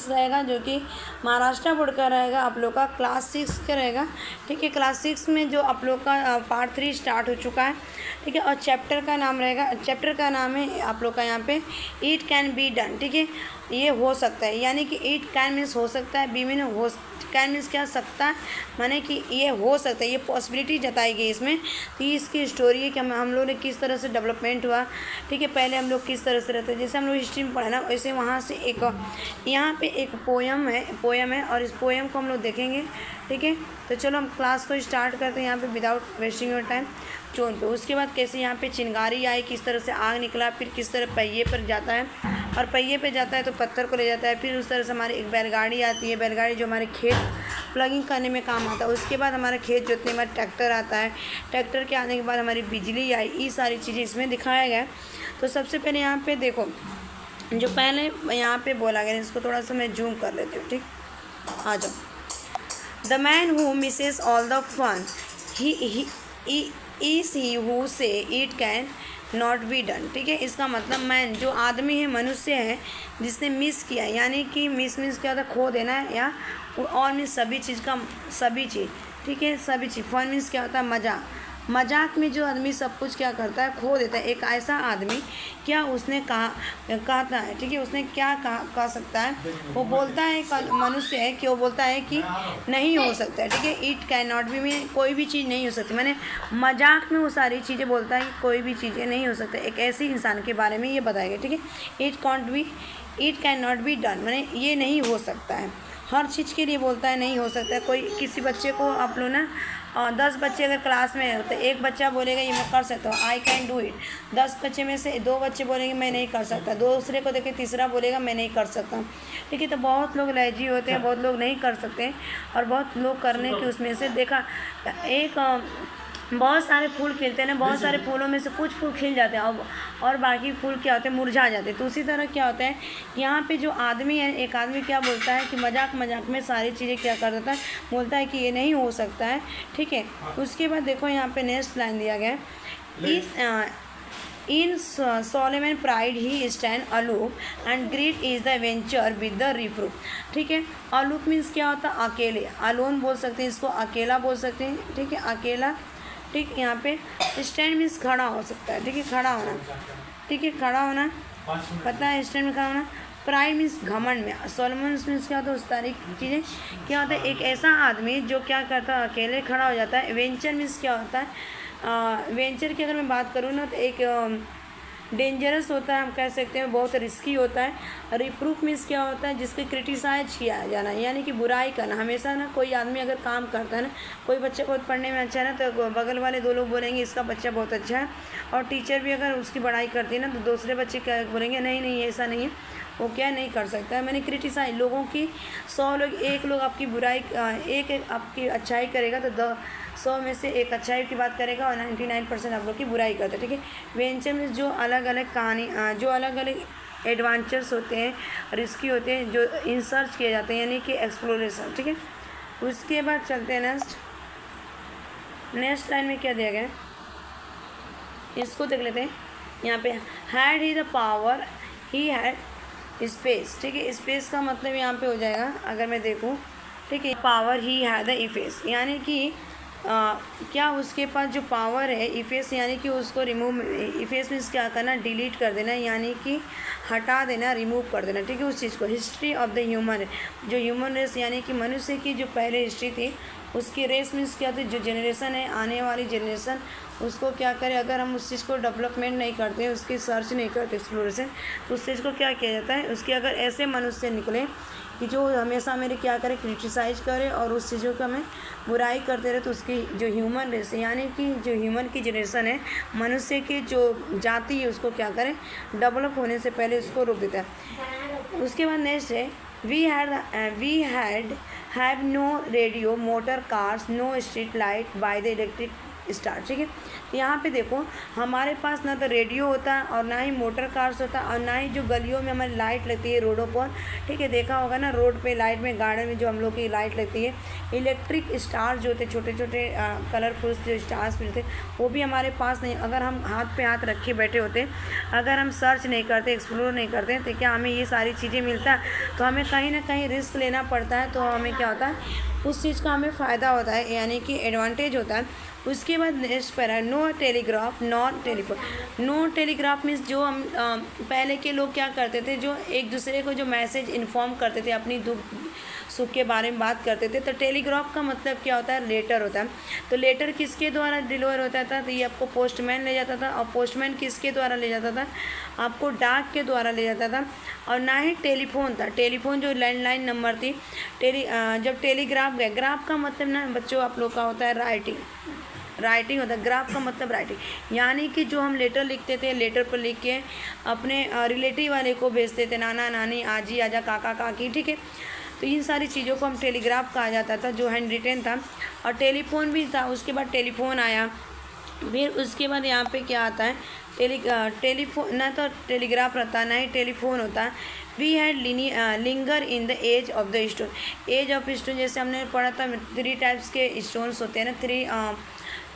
6 रहेगा, जो कि महाराष्ट्र बोर्ड का रहेगा, आप लोग का क्लास 6 का रहेगा। ठीक है, क्लास 6 में जो आप लोग का पार्ट 3 स्टार्ट हो चुका है। ठीक है, और चैप्टर का नाम रहेगा, चैप्टर का नाम है आप लोग का यहाँ पे इट कैन बी डन। ठीक है, ये हो सकता है, यानी कि इट कैन मीन्स हो सकता है, बी मीन हो, कैन मीन्स क्या सकता है, माने कि ये हो सकता है, ये पॉसिबिलिटी जताई गई इसमें। तो ये इसकी स्टोरी है कि हम लोग ने किस तरह से डेवलपमेंट हुआ। ठीक है, पहले हम लोग किस तरह से रहते, जैसे हम लोग हिस्ट्री में पढ़ा ना, वैसे वहाँ से एक यहाँ पे एक पोयम है और इस पोयम को हम लोग देखेंगे। ठीक है, तो चलो हम क्लास को स्टार्ट करते हैं यहाँ पे विदाउट वेस्टिंग योर टाइम चोन पे। उसके बाद कैसे यहाँ पे चिंगारी आई, किस तरह से आग निकला, फिर किस तरह पहिए पर जाता है, और पहिए पे जाता है तो पत्थर को ले जाता है। फिर उस तरह से हमारी एक बैलगाड़ी आती है, बैलगाड़ी जो हमारे खेत प्लगिंग करने में काम आता है। उसके बाद हमारा खेत जोतने के बाद ट्रैक्टर आता है, ट्रैक्टर के आने के बाद हमारी बिजली आई। ये सारी चीज़ें इसमें दिखाया गया है। तो सबसे पहले यहाँ पे देखो, जो पहले यहाँ पे बोला गया, इसको थोड़ा सा मैं जूम कर लेती हूँ। ठीक, आ जाओ। The man who misses all the fun he is he who से it can not be done. ठीक है, इसका मतलब मैन जो आदमी है, मनुष्य है, जिसने मिस किया, यानी कि मिस क्या होता है, खो देना है, या और मीन्स सभी चीज़ का सभी चीज़। ठीक है, सभी चीज़। फन मीन्स क्या होता है, मजाक। मजाक में जो आदमी सब कुछ क्या करता है, खो देता है। एक ऐसा आदमी क्या उसने कहता है। ठीक है, उसने क्या कह सकता है, वो बोलता है, मनुष्य है कि वो बोलता है कि नहीं हो सकता है। ठीक है, इट कैन नॉट बी में कोई भी चीज़ नहीं हो सकती, मैंने मजाक में वो सारी चीज़ें बोलता है कि कोई भी चीज़ें नहीं हो सकती। एक ऐसे इंसान के बारे में ये बताएगा। ठीक है, it can not be done, मैंने ये नहीं हो सकता है। हर चीज़ के लिए बोलता है नहीं हो सकता है। कोई किसी बच्चे को आप लोग ना 10 बच्चे अगर क्लास में है तो एक बच्चा बोलेगा ये मैं कर सकता हूँ, आई कैन डू इट। 10 बच्चे में से 2 बच्चे बोलेंगे मैं नहीं कर सकता, दूसरे को देखे तीसरा बोलेगा मैं नहीं कर सकता। ठीक है, तो बहुत लोग लहजी होते हैं, बहुत लोग नहीं कर सकते, और बहुत लोग करने की उसमें से देखा। एक बहुत सारे फूल खिलते हैं ना, बहुत सारे फूलों में से कुछ फूल खिल जाते हैं और बाकी फूल क्या होते हैं, मुरझा जाते हैं। तो उसी तरह क्या होता है, यहाँ पे जो आदमी है, एक आदमी क्या बोलता है कि मजाक में सारी चीज़ें क्या कर देता है, बोलता है कि ये नहीं हो सकता है। ठीक है, उसके बाद देखो यहाँ पे नेक्स्ट लाइन दिया गया है, in solemn pride he stand aloof and greet is the venture with the reproof. ठीक है, अलूफ मीन्स क्या होता है, अकेले, अलोन बोल सकते हैं इसको, अकेला बोल सकते हैं। ठीक है, अकेला। ठीक, यहाँ पे स्टैंड मीन्स खड़ा हो सकता है। ठीक है, खड़ा होना। ठीक है, खड़ा होना पता है, स्टैंड में खड़ा होना। प्राइड मीन्स घमंड में। सोलोमन मीन्स क्या होता है, उस तारीख चीज़ें क्या होता है, एक ऐसा आदमी जो क्या करता है, अकेले खड़ा हो जाता है। वेंचर मीन्स क्या होता है, वेंचर की अगर मैं बात करूँ ना तो एक डेंजरस होता है, हम कह सकते हैं बहुत रिस्की होता है। रिप्रूफ मीन्स क्या होता है, जिसके क्रिटिसाइज किया जाना, यानी कि बुराई करना। हमेशा ना कोई आदमी अगर काम करता है ना, कोई बच्चा बहुत पढ़ने में अच्छा है ना, तो बगल वाले 2 लोग बोलेंगे इसका बच्चा बहुत अच्छा है, और टीचर भी अगर उसकी बड़ाई करती है ना, तो दूसरे बच्चे क्या बोलेंगे, नहीं ऐसा नहीं है, वो क्या नहीं कर सकता है। मैंने क्रिटिसाइज लोगों की 100 लोग, एक लोग आपकी बुराई, एक आपकी अच्छाई करेगा तो 100 में से एक अच्छाई की बात करेगा और 99% आप लोग की बुराई करता है। ठीक है, वेंचर में जो अलग अलग कहानी, जो अलग अलग एडवेंचर्स होते हैं, रिस्की होते हैं, जो इंसर्च किए जाते हैं, यानी कि एक्सप्लोरेशन। ठीक है, उसके बाद चलते हैं नेक्स्ट लाइन में क्या दिया गया है, इसको देख लेते हैं। यहाँ पे had he the power he had space. ठीक है, स्पेस का मतलब यहाँ पे हो जाएगा, अगर मैं देखूँ। ठीक है, power he had the efface, यानी कि क्या उसके पास जो पावर है, इफेस यानी कि उसको रिमूव, इफेस मीन्स क्या करना, डिलीट कर देना, यानी कि हटा देना, रिमूव कर देना। ठीक है, उस चीज़ को। हिस्ट्री ऑफ द ह्यूमन, जो ह्यूमन रेस यानी कि मनुष्य की जो पहले हिस्ट्री थी, उसकी रेस मीन्स क्या थी, जो जनरेशन है, आने वाली जनरेशन, उसको क्या करे, अगर हम उस चीज़ को डेवलपमेंट नहीं करते, उसकी सर्च नहीं करते, एक्सप्लोरेशन, तो उस चीज़ को क्या किया जाता है, उसके अगर ऐसे मनुष्य निकले कि जो हमेशा मेरे क्या करे, क्रिटिसाइज करे और उस चीज़ों का हमें बुराई करते रहे, तो उसकी जो ह्यूमन रेस यानी कि जो ह्यूमन की जनरेशन है, मनुष्य की जो जाति है, उसको क्या करें, डेवलप होने से पहले उसको रोक देता है। उसके बाद नेक्स्ट है, we had have no radio, motor cars, no street light by the electric star. ठीक है, यहाँ पे देखो हमारे पास ना तो रेडियो होता है और ना ही मोटर कार्स होता है और ना ही जो गलियों में हमारी लाइट लगती है रोडों पर। ठीक है, देखा होगा ना रोड पे लाइट में, गार्डन में जो हम लोग की लाइट लगती है, इलेक्ट्रिक स्टार जो होते छोटे छोटे कलरफुल जो स्टार्स मिलते वो भी हमारे पास नहीं। अगर हम हाथ पे हाथ रखे बैठे होते, अगर हम सर्च नहीं करते, एक्सप्लोर नहीं करते तो क्या हमें ये सारी चीज़ें मिलता है? तो हमें कहीं ना कहीं रिस्क लेना पड़ता है। तो हमें क्या होता है, उस चीज़ का हमें फ़ायदा होता है, यानी कि एडवांटेज होता है। उसके बाद नेक्स्ट पर है no telegraph not telephone. No telegraph means जो हम पहले के लोग क्या करते थे, जो एक दूसरे को जो मैसेज इन्फॉर्म करते थे, अपनी दुख सुख के बारे में बात करते थे। तो टेलीग्राफ का मतलब क्या होता है, लेटर होता है। तो लेटर किसके द्वारा डिलीवर होता था? तो ये आपको पोस्टमैन ले जाता था, और पोस्टमैन किसके द्वारा ले जाता था? आपको डाक के द्वारा ले जाता था। और ना ही टेलीफोन था, टेलीफोन जो लैंडलाइन नंबर थी। जब टेलीग्राफ गए, ग्राफ का मतलब ना बच्चों आप लोग का होता है राइटिंग, राइटिंग होता है। ग्राफ का मतलब राइटिंग, यानी कि जो हम लेटर लिखते थे, लेटर पर लिख के अपने रिलेटिव वाले को भेजते थे, नाना नानी, आजी आजा, काका काकी। ठीक है, तो इन सारी चीज़ों को हम टेलीग्राफ कहा जाता था, जो हैंड रिटेन था। और टेलीफोन भी था, उसके बाद टेलीफोन आया। फिर उसके बाद यहाँ पे क्या आता है, टेलीफोन ना तो टेलीग्राफ रहता ना ही टेलीफोन होता है। We had linger in the age of the stone. Age of stone जैसे हमने पढ़ा था, 3 टाइप्स के स्टोन्स होते हैं ना, 3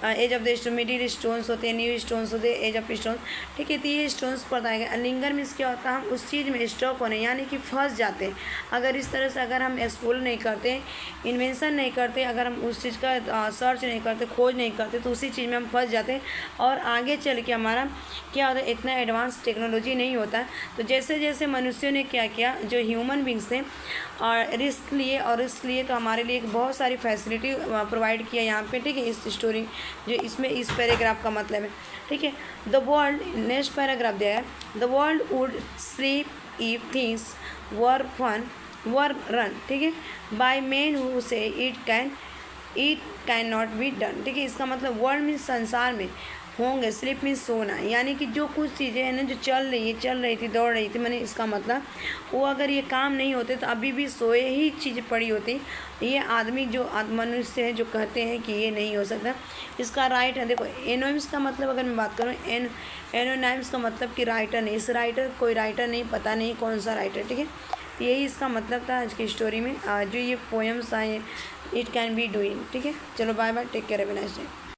age of the stone, middle stones होते हैं, न्यू स्टोन्स होते हैं, एज ऑफ स्टोन्स। ठीक है, तो ये स्टोन्स बताए गए। लिंगर मीन्स क्या होता है, हम उस चीज़ में स्टॉक होने, यानी कि फंस जाते हैं। अगर इस तरह से अगर हम एक्सप्लोर नहीं करते, इन्वेंशन नहीं करते, अगर हम उस चीज़ का सर्च नहीं करते, खोज नहीं करते, तो उसी चीज़ में हम फंस जाते हैं और आगे चल के हमारा क्या होता है, इतना एडवांस टेक्नोलॉजी नहीं होता है। तो जैसे जैसे मनुष्यों ने क्या किया, जो ह्यूमन बींग्स थे और रिस्क लिए, और रिस्क लिए तो हमारे लिए बहुत सारी फैसिलिटी प्रोवाइड किया यहाँ पे। ठीक है, इस स्टोरी जो इसमें इस पैराग्राफ का मतलब है। ठीक है, द वर्ल्ड, नेक्स्ट पैराग्राफ दिया है, the world would sleep if things were fun were run. ठीक है, बाय मैन हु से it can not be done. ठीक है, इसका मतलब वर्ल्ड में, संसार में होंगे, स्लीप में सोना, यानी कि जो कुछ चीज़ें हैं ना जो चल रही थी, दौड़ रही थी, मैंने इसका मतलब वो अगर ये काम नहीं होते तो अभी भी सोए ही चीज़ पड़ी होती। ये आदमी जो मनुष्य है जो कहते हैं कि ये नहीं हो सकता, इसका राइट है। देखो एनोनिम्स का मतलब अगर मैं बात करूँ, एनोनिम्स का मतलब कि राइटर नहीं, इस राइटर कोई राइटर नहीं, पता नहीं कौन सा राइटर। ठीक है, यही इसका मतलब था आज की स्टोरी में, जो ये पोएम्स आए, इट कैन बी डूइंग। ठीक है, चलो bye bye, take care, have a nice day.